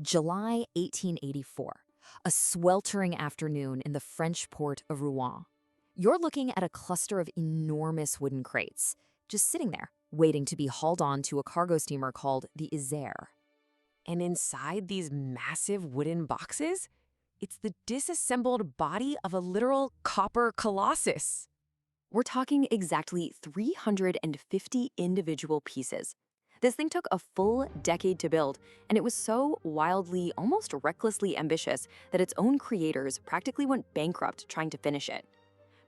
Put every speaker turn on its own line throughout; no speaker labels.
July 1884, a sweltering afternoon in the French port of Rouen. You're looking at a cluster of enormous wooden crates, just sitting there, waiting to be hauled on to a cargo steamer called the Isère.
And inside these massive wooden boxes, it's the disassembled body of a literal copper colossus.
We're talking exactly 350 individual pieces. This thing took a full decade to build, and it was so wildly, almost recklessly ambitious that its own creators practically went bankrupt trying to finish it.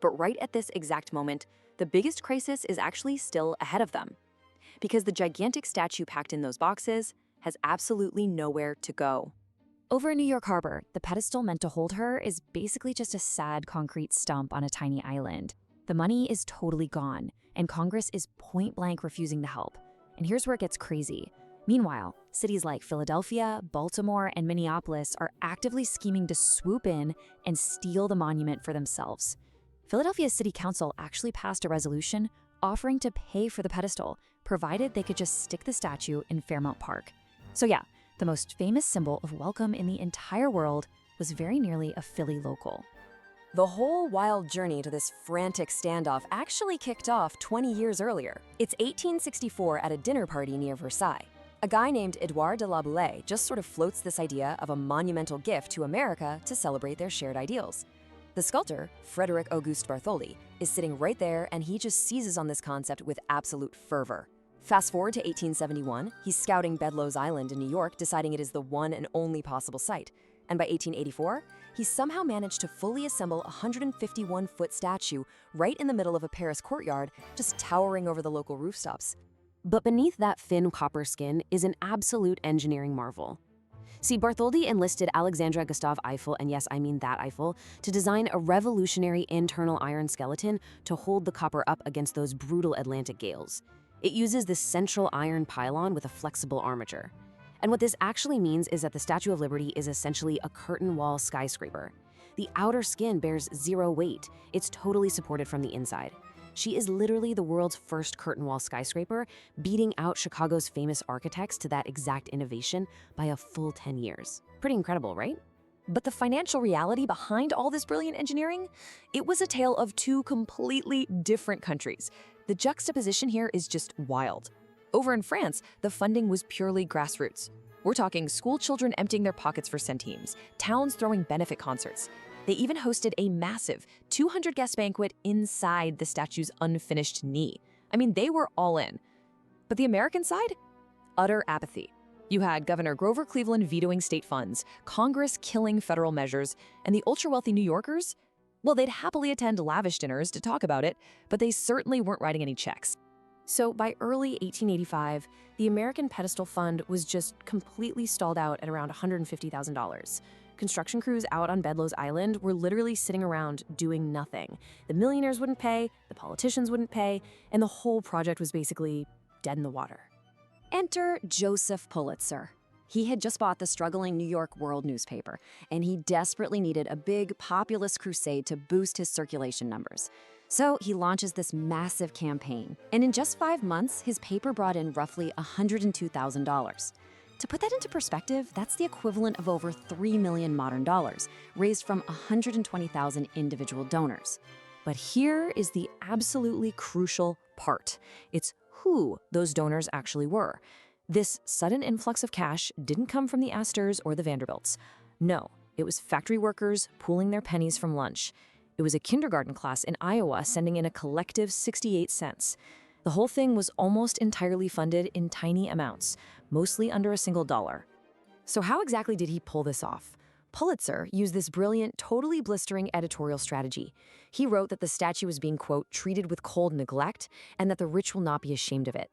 But right at this exact moment, the biggest crisis is actually still ahead of them. Because the gigantic statue packed in those boxes has absolutely nowhere to go. Over in New York Harbor, the pedestal meant to hold her is basically just a sad concrete stump on a tiny island. The money is totally gone, and Congress is point-blank refusing to help. And here's where it gets crazy. Meanwhile, cities like Philadelphia, Baltimore, and Minneapolis are actively scheming to swoop in and steal the monument for themselves. Philadelphia's city council actually passed a resolution offering to pay for the pedestal, provided they could just stick the statue in Fairmount Park. So yeah, the most famous symbol of welcome in the entire world was very nearly a Philly local. The whole wild journey to this frantic standoff actually kicked off 20 years earlier. It's 1864 at a dinner party near Versailles. A guy named Edouard de la Boulaye just sort of floats this idea of a monumental gift to America to celebrate their shared ideals. The sculptor, Frederick Auguste Bartholdi, is sitting right there, and he just seizes on this concept with absolute fervor. Fast forward to 1871, he's scouting Bedloe's Island in New York, deciding it is the one and only possible site. And by 1884, he somehow managed to fully assemble a 151-foot statue right in the middle of a Paris courtyard, just towering over the local rooftops. But beneath that thin copper skin is an absolute engineering marvel. See, Bartholdi enlisted Alexandre Gustave Eiffel, and yes, I mean that Eiffel, to design a revolutionary internal iron skeleton to hold the copper up against those brutal Atlantic gales. It uses this central iron pylon with a flexible armature. And what this actually means is that the Statue of Liberty is essentially a curtain wall skyscraper. The outer skin bears zero weight. It's totally supported from the inside. She is literally the world's first curtain wall skyscraper, beating out Chicago's famous architects to that exact innovation by a full 10 years. Pretty incredible, right? But the financial reality behind all this brilliant engineering? It was a tale of two completely different countries. The juxtaposition here is just wild. Over in France, the funding was purely grassroots. We're talking school children emptying their pockets for centimes, towns throwing benefit concerts. They even hosted a massive 200-guest banquet inside the statue's unfinished knee. I mean, they were all in. But the American side? Utter apathy. You had Governor Grover Cleveland vetoing state funds, Congress killing federal measures, and the ultra-wealthy New Yorkers? Well, they'd happily attend lavish dinners to talk about it, but they certainly weren't writing any checks. So by early 1885, the American Pedestal Fund was just completely stalled out at around $150,000. Construction crews out on Bedloe's Island were literally sitting around doing nothing. The millionaires wouldn't pay, the politicians wouldn't pay, and the whole project was basically dead in the water. Enter Joseph Pulitzer. He had just bought the struggling New York World newspaper, and he desperately needed a big populist crusade to boost his circulation numbers. So he launches this massive campaign, and in just 5 months, his paper brought in roughly $102,000. To put that into perspective, that's the equivalent of over 3 million modern dollars, raised from 120,000 individual donors. But here is the absolutely crucial part. It's who those donors actually were. This sudden influx of cash didn't come from the Astors or the Vanderbilts. No, it was factory workers pooling their pennies from lunch. It was a kindergarten class in Iowa sending in a collective 68 cents. The whole thing was almost entirely funded in tiny amounts, mostly under a single dollar. So how exactly did he pull this off? Pulitzer used this brilliant, totally blistering editorial strategy. He wrote that the statue was being, quote, treated with cold neglect, and that the rich will not be ashamed of it.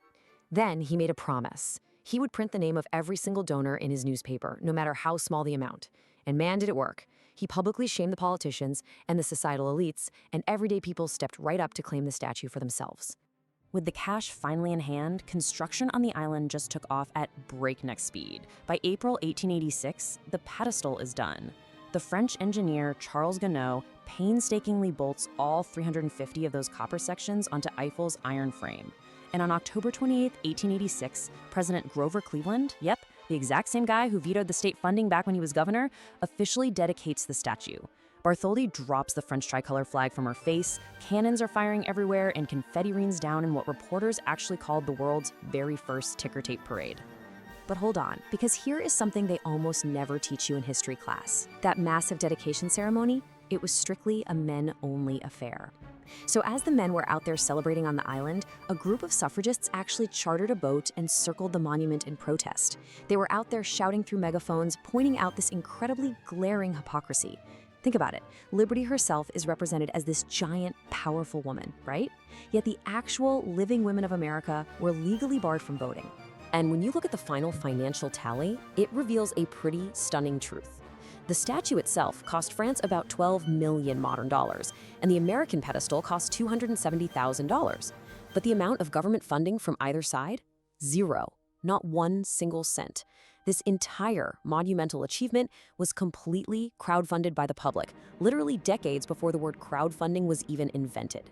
Then he made a promise. He would print the name of every single donor in his newspaper, no matter how small the amount. And man, did it work. He publicly shamed the politicians and the societal elites, and everyday people stepped right up to claim the statue for themselves. With the cash finally in hand, construction on the island just took off at breakneck speed. By April 1886, the pedestal is done. The French engineer Charles Gounod painstakingly bolts all 350 of those copper sections onto Eiffel's iron frame. And on October 28, 1886, President Grover Cleveland, yep, the exact same guy who vetoed the state funding back when he was governor, officially dedicates the statue. Bartholdi drops the French tricolor flag from her face, cannons are firing everywhere, and confetti rains down in what reporters actually called the world's very first ticker tape parade. But hold on, because here is something they almost never teach you in history class. That massive dedication ceremony, it was strictly a men-only affair. So as the men were out there celebrating on the island, a group of suffragists actually chartered a boat and circled the monument in protest. They were out there shouting through megaphones, pointing out this incredibly glaring hypocrisy. Think about it. Liberty herself is represented as this giant, powerful woman, right? Yet the actual living women of America were legally barred from voting. And when you look at the final financial tally, it reveals a pretty stunning truth. The statue itself cost France about 12 million modern dollars, and the American pedestal cost $270,000. But the amount of government funding from either side? Zero. Not one single cent. This entire monumental achievement was completely crowdfunded by the public, literally decades before the word crowdfunding was even invented.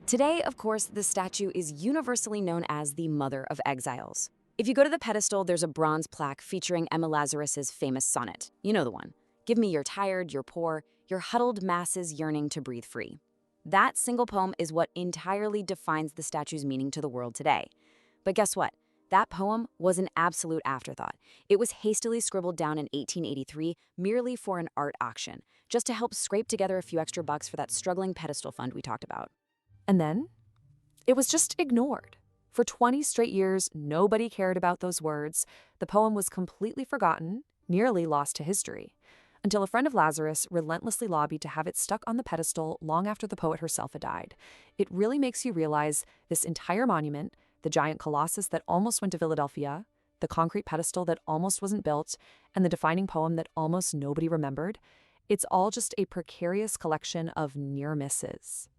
Today, of course, the statue is universally known as the Mother of Exiles. If you go to the pedestal, there's a bronze plaque featuring Emma Lazarus's famous sonnet. You know the one. Give me your tired, your poor, your huddled masses yearning to breathe free. That single poem is what entirely defines the statue's meaning to the world today. But guess what? That poem was an absolute afterthought. It was hastily scribbled down in 1883 merely for an art auction, just to help scrape together a few extra bucks for that struggling pedestal fund we talked about. And then it was just ignored. For 20 straight years, nobody cared about those words. The poem was completely forgotten, nearly lost to history, until a friend of Lazarus relentlessly lobbied to have it stuck on the pedestal long after the poet herself had died. It really makes you realize this entire monument, the giant Colossus that almost went to Philadelphia, the concrete pedestal that almost wasn't built, and the defining poem that almost nobody remembered, it's all just a precarious collection of near misses.